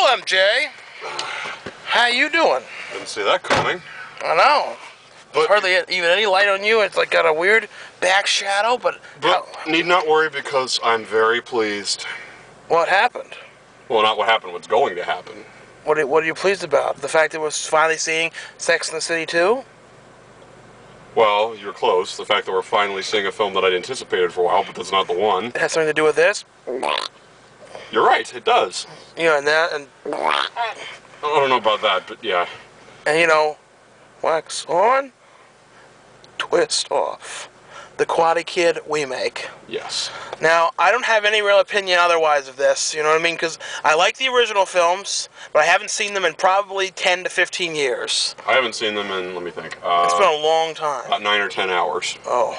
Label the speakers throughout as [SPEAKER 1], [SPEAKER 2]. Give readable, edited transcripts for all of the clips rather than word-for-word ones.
[SPEAKER 1] MJ. How you doing?
[SPEAKER 2] Didn't see that coming.
[SPEAKER 1] I know.
[SPEAKER 2] But
[SPEAKER 1] hardly even any light on you. It's like got a weird back shadow, but
[SPEAKER 2] need not worry because I'm very pleased.
[SPEAKER 1] What happened?
[SPEAKER 2] Well, not what happened, what's going to happen.
[SPEAKER 1] What are you pleased about? The fact that we're finally seeing Sex and the City 2?
[SPEAKER 2] Well, you're close. The fact that we're finally seeing a film that I'd anticipated for a while, but that's not the one.
[SPEAKER 1] It has something to do with this?
[SPEAKER 2] You're right, it does.
[SPEAKER 1] Yeah, and that, and...
[SPEAKER 2] I don't know about that, but yeah.
[SPEAKER 1] And you know, wax on, twist off. The Quaddy Kid remake.
[SPEAKER 2] Yes.
[SPEAKER 1] Now, I don't have any real opinion otherwise of this, you know what I mean? Because I like the original films, but I haven't seen them in probably 10 to 15 years.
[SPEAKER 2] I haven't seen them in, let me think.
[SPEAKER 1] It's been a long time.
[SPEAKER 2] About 9 or 10 hours.
[SPEAKER 1] Oh.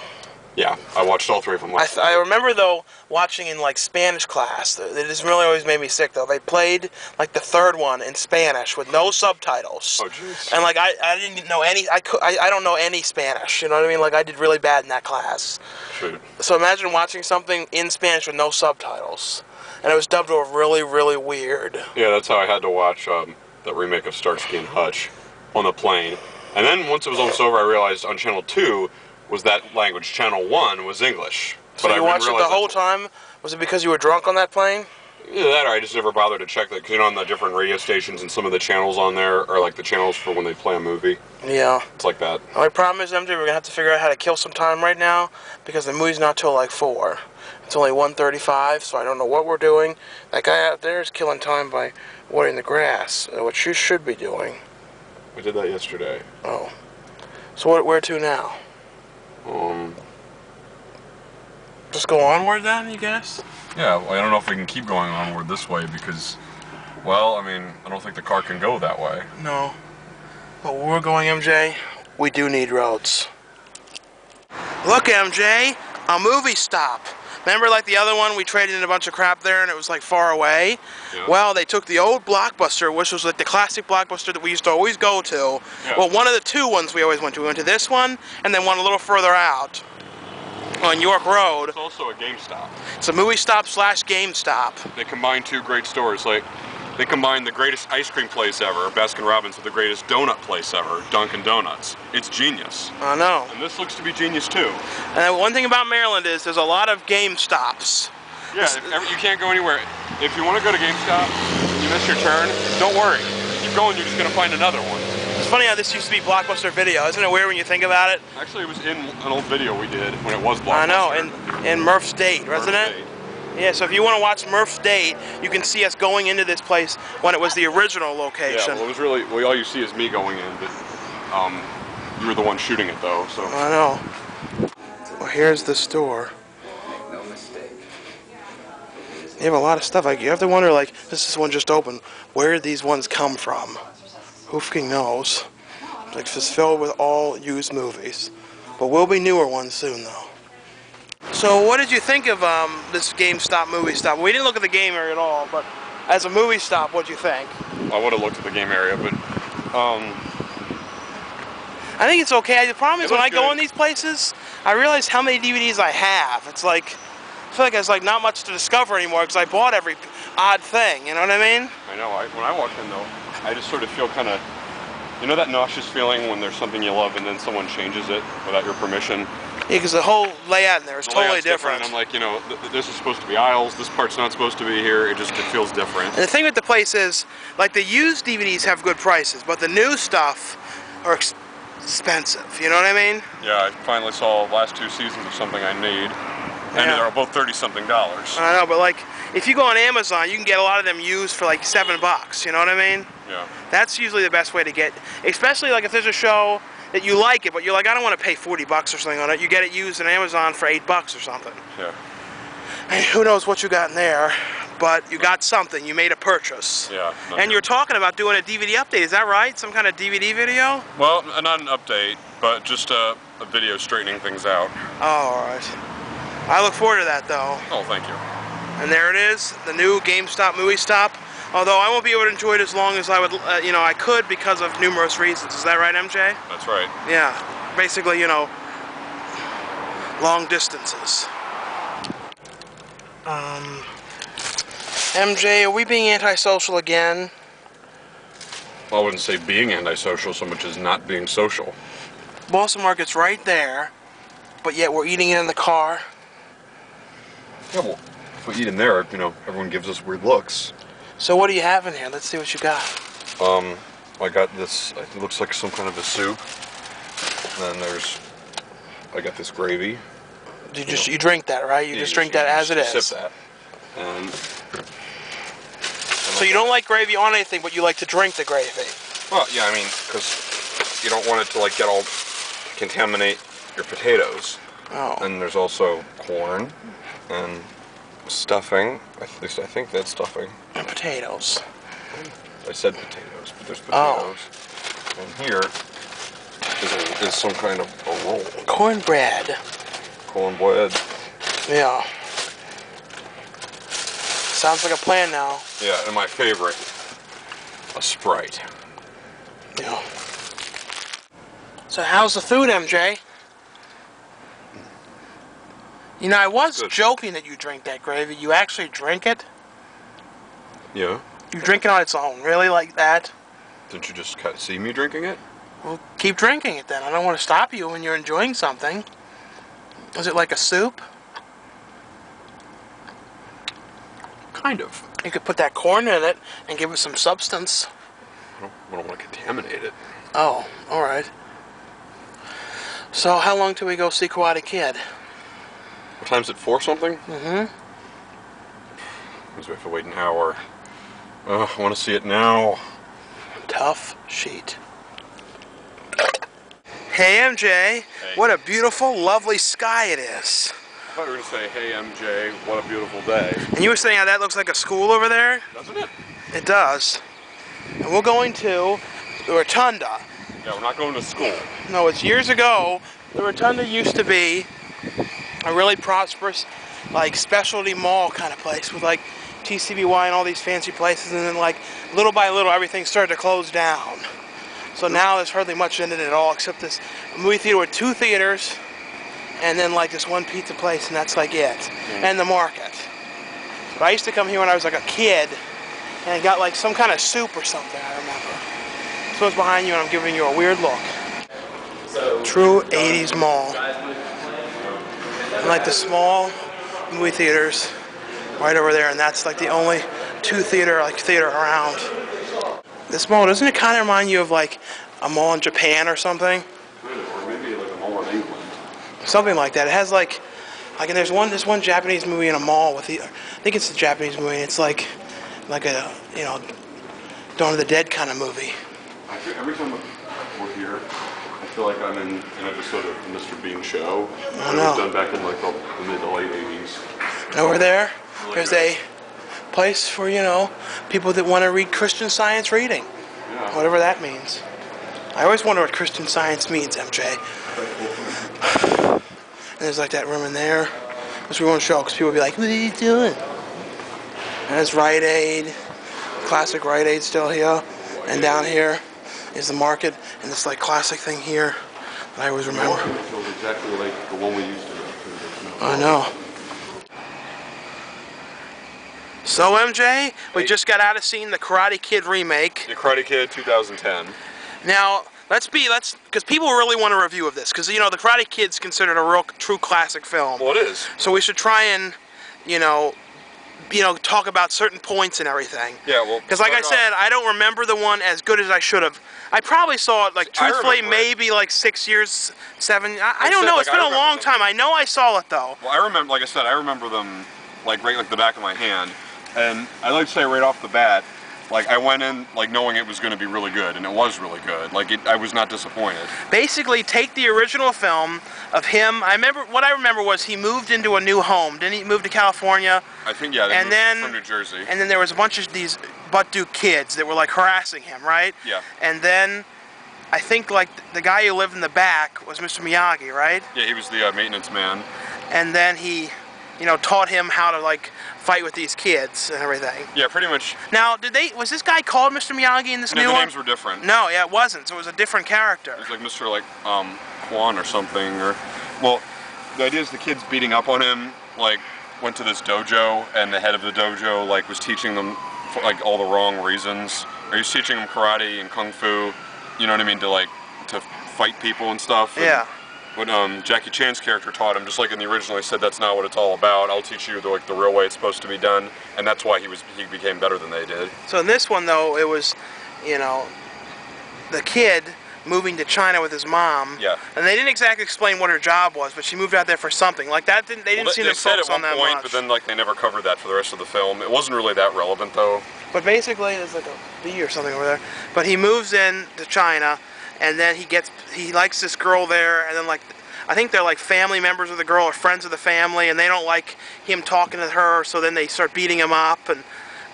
[SPEAKER 2] Yeah, I watched all three of them last night.
[SPEAKER 1] I remember, though, watching in, like, Spanish class. It just really always made me sick, though. They played, like, the third one in Spanish with no subtitles.
[SPEAKER 2] Oh, jeez.
[SPEAKER 1] And, like, I didn't know any... I don't know any Spanish, you know what I mean? Like, I did really bad in that class.
[SPEAKER 2] Shoot.
[SPEAKER 1] So imagine watching something in Spanish with no subtitles. And it was dubbed over really, really weird.
[SPEAKER 2] Yeah, that's how I had to watch the remake of Starsky and Hutch on the plane. And then once it was almost over, I realized on Channel 2... was that language. Channel 1 was English.
[SPEAKER 1] So you watched it the whole time? Was it because you were drunk on that plane?
[SPEAKER 2] Either that or I just never bothered to check that, because you know on the different radio stations and some of the channels on there are like the channels for when they play a movie.
[SPEAKER 1] Yeah.
[SPEAKER 2] It's like that.
[SPEAKER 1] The only problem is, MJ, we're going to have to figure out how to kill some time right now, because the movie's not till like 4. It's only 1:35, so I don't know what we're doing. That guy out there is killing time by watering the grass, which you should be doing.
[SPEAKER 2] I did that yesterday.
[SPEAKER 1] Oh. So where to now? Just go onward then, you guess?
[SPEAKER 2] Yeah, well, I don't know if we can keep going onward this way because, well, I mean, I don't think the car can go that way.
[SPEAKER 1] No. But where we're going, MJ, we do need roads. Look, MJ, a movie stop. Remember, like the other one, we traded in a bunch of crap there and it was like far away? Yeah. Well, they took the old Blockbuster, which was like the classic Blockbuster that we used to always go to. Yeah. Well, one of the two ones we always went to. We went to this one and then one a little further out on York Road.
[SPEAKER 2] It's also a GameStop.
[SPEAKER 1] It's a movie stop / GameStop.
[SPEAKER 2] They combine two great stores. Like, they combine the greatest ice cream place ever, Baskin Robbins, with the greatest donut place ever, Dunkin' Donuts. It's genius.
[SPEAKER 1] I know.
[SPEAKER 2] And this looks to be genius too.
[SPEAKER 1] And one thing about Maryland is there's a lot of GameStops.
[SPEAKER 2] Yeah, you can't go anywhere. If you want to go to GameStop, you miss your turn, don't worry. Keep going, you're just going to find another one.
[SPEAKER 1] It's funny how this used to be Blockbuster Video. Isn't it weird when you think about it?
[SPEAKER 2] Actually, it was in an old video we did when it was Blockbuster.
[SPEAKER 1] I know, in Murph's Date, wasn't it? Yeah, so if you want to watch Murph's Date, you can see us going into this place when it was the original location.
[SPEAKER 2] Yeah, well, it was really, well, all you see is me going in, but you were the one shooting it, though, so.
[SPEAKER 1] I know. Well, here's the store.
[SPEAKER 3] Make no mistake.
[SPEAKER 1] You have a lot of stuff. Like, you have to wonder, like, this one just opened. Where did these ones come from? Who fucking knows? Like, it's filled with all used movies. But will be newer ones soon, though. So, what did you think of this GameStop movie stop? We didn't look at the game area at all, but as a movie stop, what'd you think?
[SPEAKER 2] I would have looked at the game area, but
[SPEAKER 1] I think it's okay. The problem is when I go in these places, I realize how many DVDs I have. It's like, I feel like there's like not much to discover anymore because I bought every odd thing, you know what I mean?
[SPEAKER 2] I know. When I walk in, though, I just sort of feel kind of, you know that nauseous feeling when there's something you love and then someone changes it without your permission?
[SPEAKER 1] Yeah, because the whole layout in there is totally different.
[SPEAKER 2] And I'm like, you know, this is supposed to be aisles, this part's not supposed to be here, it feels different.
[SPEAKER 1] And the thing with the place is, like the used DVDs have good prices, but the new stuff are expensive, you know what I mean?
[SPEAKER 2] Yeah, I finally saw last 2 seasons of something I need, and they're both $30-something.
[SPEAKER 1] I know, but like, if you go on Amazon, you can get a lot of them used for like $7, you know what I mean?
[SPEAKER 2] Yeah.
[SPEAKER 1] That's usually the best way to get, especially like if there's a show that you like it, but you're like, I don't want to pay $40 or something on it. You get it used on Amazon for $8 or something.
[SPEAKER 2] Yeah.
[SPEAKER 1] And who knows what you got in there, but you got something. You made a purchase.
[SPEAKER 2] Yeah.
[SPEAKER 1] And you're talking about doing a DVD update. Is that right? Some kind of DVD video?
[SPEAKER 2] Well, not an update, but just a video straightening things out.
[SPEAKER 1] Oh, all right. I look forward to that, though.
[SPEAKER 2] Oh, thank you.
[SPEAKER 1] And there it is, the new GameStop movie stop. Although I won't be able to enjoy it as long as I would, you know, I could because of numerous reasons. Is that right, MJ?
[SPEAKER 2] That's right.
[SPEAKER 1] Yeah. Basically, you know, long distances. MJ, are we being antisocial again?
[SPEAKER 2] Well, I wouldn't say being antisocial so much as not being social.
[SPEAKER 1] Boston Market's right there, but yet we're eating it in the car.
[SPEAKER 2] Yeah, well, if we eat in there, you know, everyone gives us weird looks.
[SPEAKER 1] So what do you have in here? Let's see what you got.
[SPEAKER 2] I got this, it looks like some kind of a soup. And then I got this gravy.
[SPEAKER 1] You drink that, right? You just drink that as it is.
[SPEAKER 2] Sip that. And
[SPEAKER 1] so you don't like gravy on anything, but you like to drink the gravy.
[SPEAKER 2] Well, yeah, I mean, because you don't want it to like get all contaminate your potatoes.
[SPEAKER 1] Oh.
[SPEAKER 2] And there's also corn and stuffing. At least I think that's stuffing.
[SPEAKER 1] And potatoes.
[SPEAKER 2] I said potatoes, but there's potatoes. Oh. And here is some kind of a roll.
[SPEAKER 1] Cornbread.
[SPEAKER 2] Cornbread.
[SPEAKER 1] Yeah. Sounds like a plan now.
[SPEAKER 2] Yeah, and my favorite, a Sprite.
[SPEAKER 1] Yeah. So how's the food, MJ? You know, I was joking that you drink that gravy. You actually drink it?
[SPEAKER 2] Yeah.
[SPEAKER 1] You drink it on its own, really, like that?
[SPEAKER 2] Didn't you just see me drinking it?
[SPEAKER 1] Well, keep drinking it then. I don't want to stop you when you're enjoying something. Is it like a soup?
[SPEAKER 2] Kind of.
[SPEAKER 1] You could put that corn in it and give it some substance.
[SPEAKER 2] I don't want to contaminate it.
[SPEAKER 1] Oh, alright. So how long till we go see Karate Kid?
[SPEAKER 2] What time's it, 4 something?
[SPEAKER 1] Mm-hmm.
[SPEAKER 2] Means we have to wait an hour. I want to see it now.
[SPEAKER 1] Tough sheet. Hey MJ,
[SPEAKER 2] hey.
[SPEAKER 1] What a beautiful, lovely sky it is.
[SPEAKER 2] I thought you were going to say, hey MJ, what a beautiful day.
[SPEAKER 1] And you were saying how that looks like a school over there?
[SPEAKER 2] Doesn't it?
[SPEAKER 1] It does. And we're going to the Rotunda.
[SPEAKER 2] Yeah, we're not going to school.
[SPEAKER 1] No, it's years ago. The Rotunda used to be a really prosperous, like, specialty mall kind of place with, like, TCBY and all these fancy places, and then, like, little by little, everything started to close down. So now there's hardly much in it at all, except this movie theater with 2 theaters, and then, like, this one pizza place, and that's, like, it. And the market. But I used to come here when I was, like, a kid, and I got, like, some kind of soup or something, I remember. So it's behind you, and I'm giving you a weird look. True 80s mall. And, like, the small movie theaters right over there, and that's, like, the only 2 theater around. This mall, doesn't it kind of remind you of, like, a mall in Japan or something?
[SPEAKER 2] Or maybe like a mall in England.
[SPEAKER 1] Something like that. It has, like and there's one Japanese movie in a mall with I think it's a Japanese movie. It's like a, you know, Dawn of the Dead kind of movie.
[SPEAKER 2] Every time we're here, I feel like I'm in an episode of Mr. Bean Show.
[SPEAKER 1] I
[SPEAKER 2] It
[SPEAKER 1] know.
[SPEAKER 2] was done back in like the mid to late 80s.
[SPEAKER 1] Over there, there's a place for, you know, people that want to read Christian Science reading.
[SPEAKER 2] Yeah.
[SPEAKER 1] Whatever that means. I always wonder what Christian Science means, MJ. And there's like that room in there, which we won't show because people will be like, what are you doing? And there's Rite Aid, classic Rite Aid still here. And down here is the market, and this like classic thing here that I always remember.
[SPEAKER 2] It feels exactly like the one we used to go to.
[SPEAKER 1] I know. So MJ, we just got out of seeing the Karate Kid remake.
[SPEAKER 2] The Karate Kid 2010.
[SPEAKER 1] Now, because people really want a review of this, because, you know, the Karate Kid's considered a real, true classic film.
[SPEAKER 2] Well, it is.
[SPEAKER 1] So we should try and, you know, talk about certain points and everything.
[SPEAKER 2] Yeah, well.
[SPEAKER 1] Because like I said, I don't remember the one as good as I should have. I probably saw it, like, truthfully, maybe like 6 years, 7. I don't know. It's been a long time. I know I saw it, though.
[SPEAKER 2] Well, I remember, like I said, I remember them, like, right like the back of my hand. And I'd like to say right off the bat, like, I went in, like, knowing it was going to be really good, and it was really good. Like, I was not disappointed.
[SPEAKER 1] Basically, take the original film of him. What I remember was he moved into a new home. Didn't he move to California?
[SPEAKER 2] I think, yeah, they moved from New Jersey. And
[SPEAKER 1] then there was a bunch of these butt-duke kids that were, like, harassing him, right?
[SPEAKER 2] Yeah.
[SPEAKER 1] And then I think, like, the guy who lived in the back was Mr. Miyagi, right?
[SPEAKER 2] Yeah, he was the maintenance man.
[SPEAKER 1] And then he, you know, taught him how to, like, fight with these kids and everything.
[SPEAKER 2] Yeah, pretty much.
[SPEAKER 1] Now, was this guy called Mr. Miyagi in this new one?
[SPEAKER 2] No, the names were different.
[SPEAKER 1] No, yeah, it wasn't. So it was a different character.
[SPEAKER 2] It was like Mr. like Kwan or something, or well, the idea is the kids beating up on him, like went to this dojo, and the head of the dojo like was teaching them for, like all the wrong reasons. Or he was teaching them karate and kung fu. You know what I mean? To fight people and stuff.
[SPEAKER 1] Yeah.
[SPEAKER 2] What Jackie Chan's character taught him, just like in the original, he said, "That's not what it's all about. I'll teach you the real way it's supposed to be done," and that's why he became better than they did.
[SPEAKER 1] So in this one, though, it was, you know, the kid moving to China with his mom.
[SPEAKER 2] Yeah.
[SPEAKER 1] And they didn't exactly explain what her job was, but she moved out there for something. Like that didn't they didn't seem to focus on that much. They said at one point,
[SPEAKER 2] but then like they never covered that for the rest of the film. It wasn't really that relevant though.
[SPEAKER 1] But basically, there's like a bee or something over there. But he moves in to China, and then he likes this girl there, and then like I think they're like family members of the girl or friends of the family, and they don't like him talking to her, so then they start beating him up, and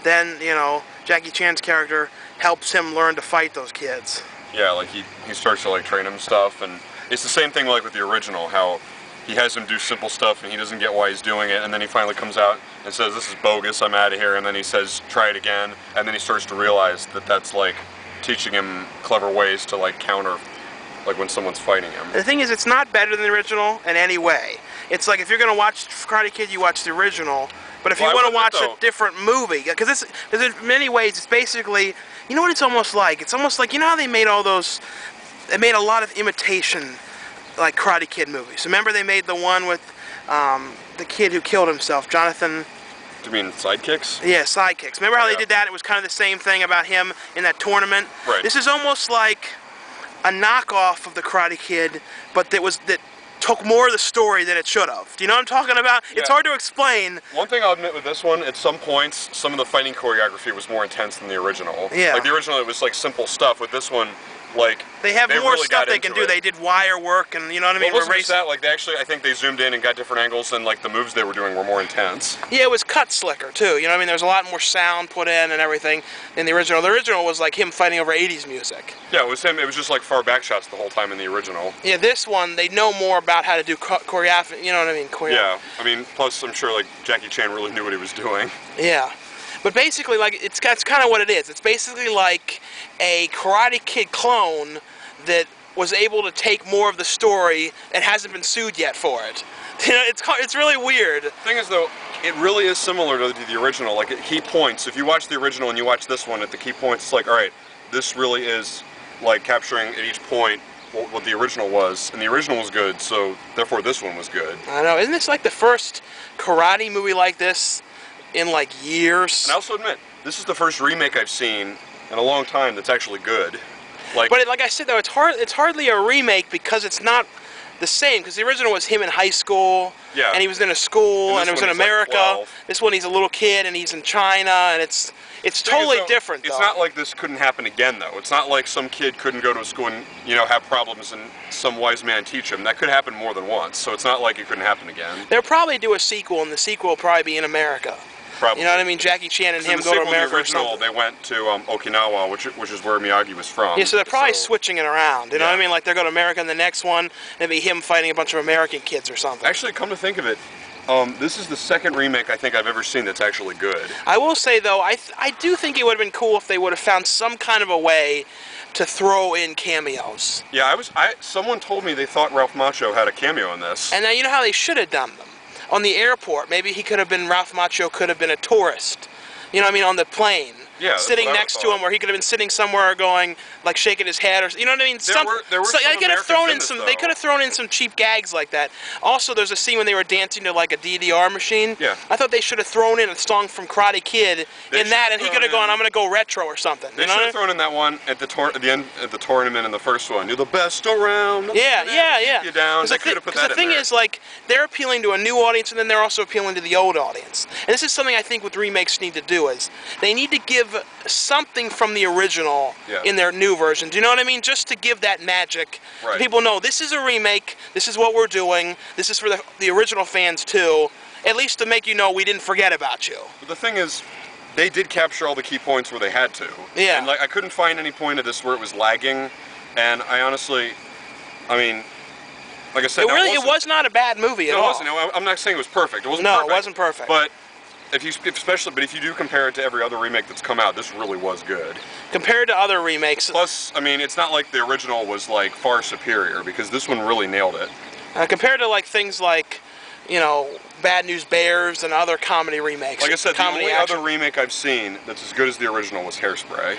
[SPEAKER 1] then, you know, Jackie Chan's character helps him learn to fight those kids.
[SPEAKER 2] Yeah, like he starts to like train him stuff, and it's the same thing like with the original, how he has him do simple stuff and he doesn't get why he's doing it, and then he finally comes out and says, "This is bogus, I'm out of here," and then he says, "Try it again," and then he starts to realize that that's like teaching him clever ways to like counter like when someone's fighting him.
[SPEAKER 1] The thing is, it's not better than the original in any way. It's like if you're going to watch Karate Kid, you watch the original. But if you want to watch a different movie, because in many ways, it's basically, you know what it's almost like? It's almost like, you know how they made all those, they made a lot of imitation, like Karate Kid movies. Remember they made the one with the kid who killed himself, Jonathan.
[SPEAKER 2] Do you mean Sidekicks?
[SPEAKER 1] Yeah, Sidekicks. Remember how they did that? It was kind of the same thing about him in that tournament.
[SPEAKER 2] Right.
[SPEAKER 1] This is almost like a knockoff of the Karate Kid, but that took more of the story than it should have. Do you know what I'm talking about? Yeah. It's hard to explain.
[SPEAKER 2] One thing I'll admit with this one, at some points, some of the fighting choreography was more intense than the original.
[SPEAKER 1] Yeah.
[SPEAKER 2] Like the original, it was like simple stuff. With this one, like
[SPEAKER 1] they have more
[SPEAKER 2] really
[SPEAKER 1] stuff they can do. They did wire work, and you know what I mean.
[SPEAKER 2] Well, it wasn't just that. Like they actually, I think they zoomed in and got different angles, and like the moves they were doing were more intense.
[SPEAKER 1] Yeah, it was cut slicker too. You know what I mean? There was a lot more sound put in and everything in the original. The original was like him fighting over 80s music.
[SPEAKER 2] Yeah, it was him. It was just like far back shots the whole time in the original.
[SPEAKER 1] Yeah, this one they know more about how to do choreography. You know what I mean?
[SPEAKER 2] Yeah, I mean, plus I'm sure like Jackie Chan really knew what he was doing.
[SPEAKER 1] Yeah. But basically, like it's kind of what it is. It's basically like a Karate Kid clone that was able to take more of the story and hasn't been sued yet for it. You know, it's really weird. The
[SPEAKER 2] thing is, though, it really is similar to the original. Like at key points, if you watch the original and you watch this one, at the key points, it's like, all right, this really is like capturing at each point what the original was, and the original was good, so therefore this one was good.
[SPEAKER 1] I know. Isn't this like the first karate movie like this in like years?
[SPEAKER 2] And I also admit, this is the first remake I've seen in a long time that's actually good.
[SPEAKER 1] But like I said though, it's hardly a remake because it's not the same. Because the original was him in high school,
[SPEAKER 2] yeah,
[SPEAKER 1] and he was in a school, and it was in America. Like this one, he's a little kid, and he's in China, and it's totally different. Though.
[SPEAKER 2] It's not like this couldn't happen again, though. It's not like some kid couldn't go to a school and have problems, and some wise man teach him. That could happen more than once. So it's not like it couldn't happen again.
[SPEAKER 1] They'll probably do a sequel, and the sequel will probably be in America.
[SPEAKER 2] Probably.
[SPEAKER 1] You know what I mean? Jackie Chan and him go to America
[SPEAKER 2] the original,
[SPEAKER 1] or something.
[SPEAKER 2] They went to Okinawa, which is where Miyagi was from.
[SPEAKER 1] Yeah, so they're probably switching it around. You know what I mean? Like they're going to America in the next one, and it'll be him fighting a bunch of American kids or something.
[SPEAKER 2] Actually, come to think of it, this is the second remake I think I've ever seen that's actually good.
[SPEAKER 1] I will say though, I do think it would have been cool if they would have found some kind of a way to throw in cameos.
[SPEAKER 2] Yeah, someone told me they thought Ralph Macchio had a cameo in this.
[SPEAKER 1] And now you know how they should have done them? On the airport, maybe he could have been, Ralph Macchio could have been a tourist. You know what I mean, on the plane.
[SPEAKER 2] Yeah,
[SPEAKER 1] sitting next to him, where he could have been sitting somewhere going, like shaking his head, or you know what I mean.
[SPEAKER 2] There were some
[SPEAKER 1] they could have thrown in
[SPEAKER 2] some.
[SPEAKER 1] They could have thrown in some cheap gags like that. Also, there's a scene when they were dancing to like a DDR machine.
[SPEAKER 2] Yeah.
[SPEAKER 1] I thought they should have thrown in a song from Karate Kid in that, and he could have gone, "I'm going to go retro" or something.
[SPEAKER 2] They should have thrown in that one at the end at the tournament in the first one. You're the best around.
[SPEAKER 1] Yeah.
[SPEAKER 2] You down. They could have put that in there.
[SPEAKER 1] The thing is, like, they're appealing to a new audience, and then they're also appealing to the old audience. And this is something I think what remakes need to do is they need to give something from the original in their new version. Do you know what I mean? Just to give that magic.
[SPEAKER 2] Right.
[SPEAKER 1] People know this is a remake, this is what we're doing, this is for the original fans too, at least to make you know we didn't forget about you.
[SPEAKER 2] But the thing is, they did capture all the key points where they had to.
[SPEAKER 1] Yeah.
[SPEAKER 2] And like I couldn't find any point of this where it was lagging, and I honestly, I mean, like I said,
[SPEAKER 1] it was not a bad movie at all.
[SPEAKER 2] It wasn't. I'm not saying it was perfect. It wasn't
[SPEAKER 1] perfect.
[SPEAKER 2] No,
[SPEAKER 1] it wasn't perfect.
[SPEAKER 2] But if you do compare it to every other remake that's come out, this really was good.
[SPEAKER 1] Compared to other remakes.
[SPEAKER 2] Plus, I mean, it's not like the original was like far superior, because this one really nailed it.
[SPEAKER 1] Compared to like things like you know, Bad News Bears and other comedy remakes.
[SPEAKER 2] Like I said, the only
[SPEAKER 1] action.
[SPEAKER 2] other remake I've seen that's as good as the original was Hairspray.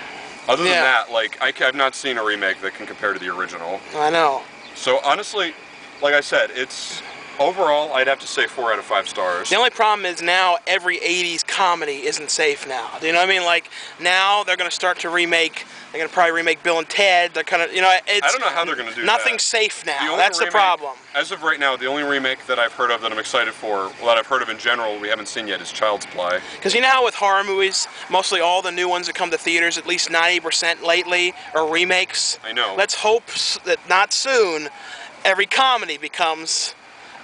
[SPEAKER 2] Other than that, like, I've not seen a remake that can compare to the original.
[SPEAKER 1] I know.
[SPEAKER 2] So honestly, like I said, it's overall, I'd have to say 4 out of 5 stars.
[SPEAKER 1] The only problem is now every 80s comedy isn't safe now. Do you know what I mean? Like, now they're going to start to remake, they're going to probably remake Bill and Ted. They're kind of, you know, it's...
[SPEAKER 2] I don't know how they're going to do
[SPEAKER 1] nothing's
[SPEAKER 2] that.
[SPEAKER 1] safe now. That's
[SPEAKER 2] remake,
[SPEAKER 1] the problem.
[SPEAKER 2] As of right now, the only remake that I've heard of that I'm excited for, well, that I've heard of in general, we haven't seen yet, is Child's Play.
[SPEAKER 1] Because you know how with horror movies, mostly all the new ones that come to theaters, at least 90% lately, are remakes?
[SPEAKER 2] I know.
[SPEAKER 1] Let's hope that not soon, every comedy becomes...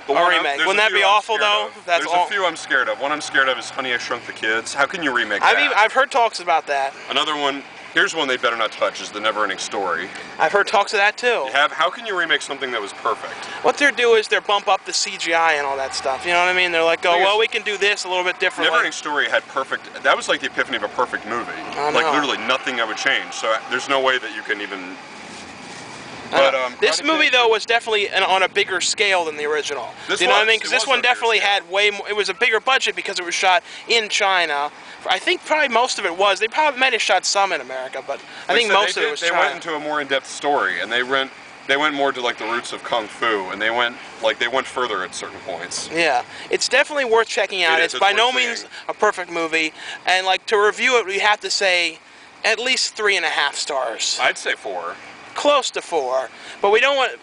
[SPEAKER 1] a remake. Wouldn't that be awful, though?
[SPEAKER 2] There's a few I'm scared of. One I'm scared of is Honey, I Shrunk the Kids. How can you remake that?
[SPEAKER 1] I've heard talks about that.
[SPEAKER 2] Another one, here's one they better not touch, is The Never-Ending Story.
[SPEAKER 1] I've heard talks of that, too.
[SPEAKER 2] How can you remake something that was perfect?
[SPEAKER 1] What they'll do is they'll bump up the CGI and all that stuff. You know what I mean? They're like, oh, well, we can do this a little bit differently.
[SPEAKER 2] Never-Ending Story had perfect... That was like the epiphany of a perfect movie. Like, literally nothing I would change. So there's no way that you can even... But,
[SPEAKER 1] this movie, though, was definitely on a bigger scale than the original. Do you know what I mean? Because this one definitely had way more... It was a bigger budget because it was shot in China. I think probably most of it was. They probably might have shot some in America, but I think most of it was China.
[SPEAKER 2] They went into a more in-depth story, and they went more to, like, the roots of Kung Fu, and they went further at certain points.
[SPEAKER 1] Yeah. It's definitely worth checking out. It's by no means a perfect movie, and, like, to review it, we have to say at least 3.5 stars.
[SPEAKER 2] I'd say 4.
[SPEAKER 1] Close to 4, but we don't want.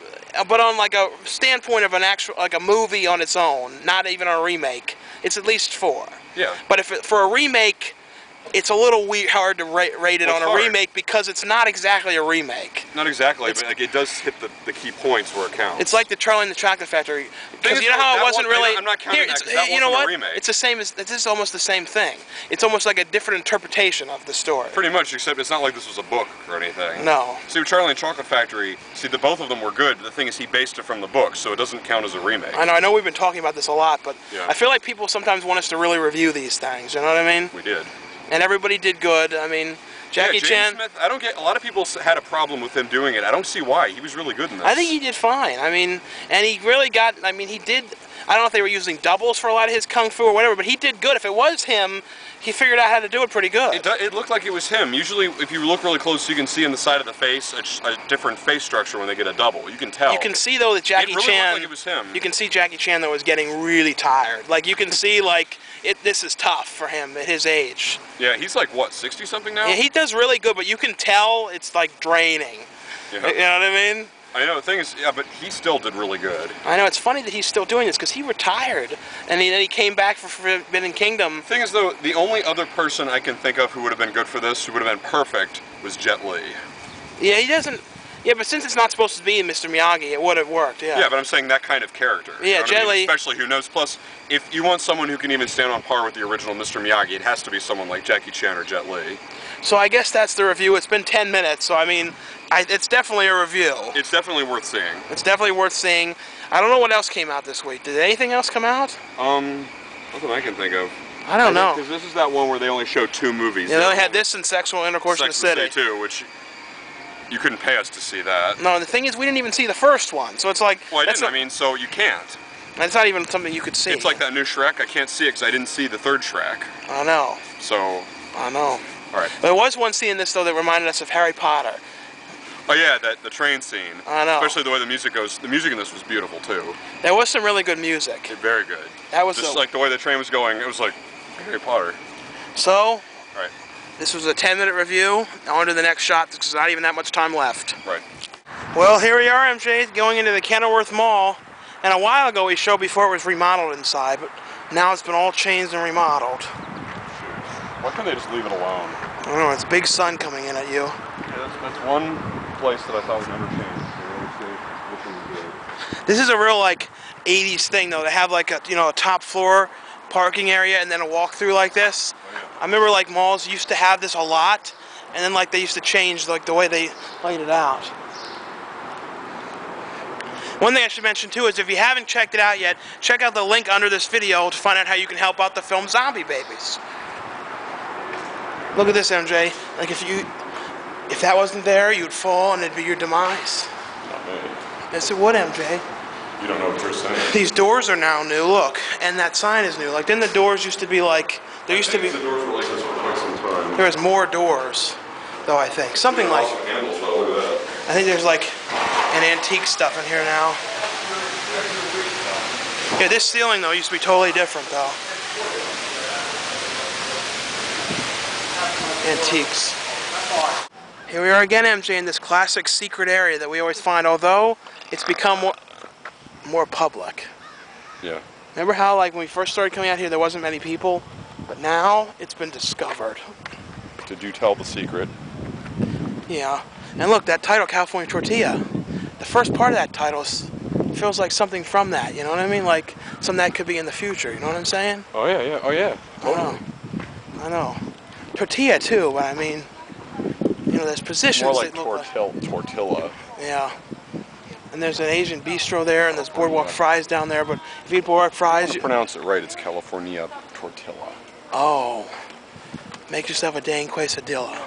[SPEAKER 1] But on like a standpoint of an actual, like a movie on its own, not even a remake, it's at least 4.
[SPEAKER 2] Yeah.
[SPEAKER 1] But for a remake, it's a little hard to rate it on a remake because it's not exactly a remake.
[SPEAKER 2] Not exactly, but like it does hit the key points where it counts.
[SPEAKER 1] It's like the Charlie and the Chocolate Factory, because you know how it wasn't really.
[SPEAKER 2] I'm not counting that because that wasn't a remake.
[SPEAKER 1] It's the same as this is almost the same thing. It's almost like a different interpretation of the story.
[SPEAKER 2] Pretty much, except it's not like this was a book or anything.
[SPEAKER 1] No.
[SPEAKER 2] See, with Charlie and the Chocolate Factory, both of them were good. The thing is, he based it from the book, so it doesn't count as a remake.
[SPEAKER 1] I know we've been talking about this a lot, but
[SPEAKER 2] yeah.
[SPEAKER 1] I feel like people sometimes want us to really review these things. You know what I mean?
[SPEAKER 2] We did.
[SPEAKER 1] And everybody did good. I mean, Jackie Chan.
[SPEAKER 2] Smith, I don't get. A lot of people had a problem with him doing it. I don't see why. He was really good in this.
[SPEAKER 1] I think he did fine. I mean, and he really got. I mean, he did. I don't know if they were using doubles for a lot of his kung fu or whatever, but he did good. If it was him, he figured out how to do it pretty good.
[SPEAKER 2] It looked like it was him. Usually, if you look really close, you can see on the side of the face a different face structure when they get a double. You can tell.
[SPEAKER 1] You can see though that Jackie
[SPEAKER 2] Chan.
[SPEAKER 1] Chan.
[SPEAKER 2] Looked like it was him.
[SPEAKER 1] You can see Jackie Chan though was getting really tired. Like you can see like this is tough for him at his age.
[SPEAKER 2] Yeah, he's like what, 60 something now?
[SPEAKER 1] Yeah, he does really good, but you can tell it's like draining. Yeah. You know what I mean?
[SPEAKER 2] I know, the thing is, yeah, but he still did really good.
[SPEAKER 1] I know, it's funny that he's still doing this, because he retired, and then he came back for Forbidden Kingdom.
[SPEAKER 2] The thing is, though, the only other person I can think of who would have been good for this, who would have been perfect, was Jet Li.
[SPEAKER 1] Yeah, he doesn't... Yeah, but since it's not supposed to be Mr. Miyagi, it would have worked, yeah.
[SPEAKER 2] Yeah, but I'm saying that kind of character.
[SPEAKER 1] Yeah,
[SPEAKER 2] you know
[SPEAKER 1] Jet Li...
[SPEAKER 2] Especially who knows, plus, if you want someone who can even stand on par with the original Mr. Miyagi, it has to be someone like Jackie Chan or Jet Li.
[SPEAKER 1] So I guess that's the review. It's been 10 minutes, so I mean... it's definitely a review.
[SPEAKER 2] It's definitely worth seeing.
[SPEAKER 1] It's definitely worth seeing. I don't know what else came out this week. Did anything else come out?
[SPEAKER 2] Nothing I can think of.
[SPEAKER 1] I don't know.
[SPEAKER 2] Because this is that one where they only show 2 movies.
[SPEAKER 1] Yeah, they only had this and Sexual Intercourse in the City.
[SPEAKER 2] Sex and the City 2, which you couldn't pay us to see that.
[SPEAKER 1] No, the thing is, we didn't even see the first one, so it's like...
[SPEAKER 2] Well, I didn't. I mean, so you can't.
[SPEAKER 1] That's not even something you could see.
[SPEAKER 2] It's like that new Shrek. I can't see it because I didn't see the 3rd Shrek.
[SPEAKER 1] I know.
[SPEAKER 2] So...
[SPEAKER 1] I know.
[SPEAKER 2] All right.
[SPEAKER 1] There was one scene in this, though, that reminded us of Harry Potter.
[SPEAKER 2] Oh yeah, the train scene.
[SPEAKER 1] I know.
[SPEAKER 2] Especially the way the music goes. The music in this was beautiful too.
[SPEAKER 1] There was some really good music.
[SPEAKER 2] Very good.
[SPEAKER 1] That was
[SPEAKER 2] just like the way the train was going. It was like Harry Potter.
[SPEAKER 1] So, all
[SPEAKER 2] right.
[SPEAKER 1] This was a 10-minute review. On to the next shot because there's not even that much time left.
[SPEAKER 2] Right.
[SPEAKER 1] Well, here we are, MJ, going into the Kenilworth Mall. And a while ago we showed before it was remodeled inside, but now it's been all changed and remodeled.
[SPEAKER 2] Why can't they just leave it alone?
[SPEAKER 1] I don't know. It's big sun coming in at you.
[SPEAKER 2] Yeah, that's one place that I thought would never change.
[SPEAKER 1] This is a real like 80s thing though, to have like a a top floor parking area and then a walk-through like this.
[SPEAKER 2] Oh, yeah.
[SPEAKER 1] I remember like malls used to have this a lot, and then like they used to change like the way they laid it out. One thing I should mention too is if you haven't checked it out yet, check out the link under this video to find out how you can help out the film Zombie Babies. Look at this, MJ. Like if that wasn't there, you'd fall and it'd be your demise.
[SPEAKER 2] Not me.
[SPEAKER 1] Yes, it would, MJ.
[SPEAKER 2] You don't know what you're saying.
[SPEAKER 1] These doors are now new, look. And that sign is new. Like, didn't the doors used to be like... There used to be...
[SPEAKER 2] The doors were like this for quite some time.
[SPEAKER 1] There was more doors, though, I think. Something like...
[SPEAKER 2] Handles, though, look at that.
[SPEAKER 1] I think there's like an antique stuff in here now. Yeah, this ceiling, though, used to be totally different, though. Antiques. Here we are again, MJ, in this classic secret area that we always find, although it's become more public.
[SPEAKER 2] Yeah.
[SPEAKER 1] Remember how, like, when we first started coming out here, there wasn't many people? But now, it's been discovered.
[SPEAKER 2] Did you tell the secret?
[SPEAKER 1] Yeah. And look, that title, California Tortilla, the first part of that title feels like something from that, you know what I mean? Like, something that could be in the future, you know what I'm saying?
[SPEAKER 2] Oh, yeah, yeah. Oh, yeah. Totally.
[SPEAKER 1] I know. Tortilla, too, but I mean, you know, there's positions.
[SPEAKER 2] More like tortilla.
[SPEAKER 1] Yeah. And there's an Asian bistro there, and there's boardwalk fries down there, but if you eat boardwalk fries...
[SPEAKER 2] To pronounce it right, it's California Tortilla.
[SPEAKER 1] Oh. Make yourself a dang quesadilla.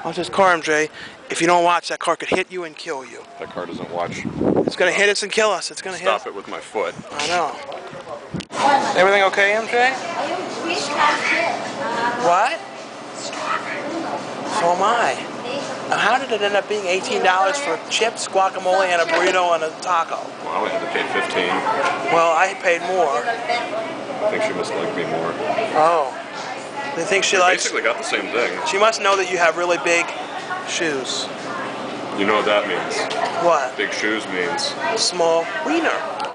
[SPEAKER 1] Watch this car, MJ. If you don't watch, that car could hit you and kill you.
[SPEAKER 2] That car doesn't watch.
[SPEAKER 1] It's going to hit us and kill us. It's going to hit us.
[SPEAKER 2] Stop it with my foot.
[SPEAKER 1] I know. Everything okay, MJ? What? So am I. Now, how did it end up being $18 for chips, guacamole, and a burrito and a taco?
[SPEAKER 2] Well, I had to pay $15.
[SPEAKER 1] Well, I paid more.
[SPEAKER 2] I think she must like me more.
[SPEAKER 1] Oh. They think she likes...
[SPEAKER 2] Basically got the same thing.
[SPEAKER 1] She must know that you have really big shoes.
[SPEAKER 2] You know what that means.
[SPEAKER 1] What?
[SPEAKER 2] Big shoes means...
[SPEAKER 1] Small wiener.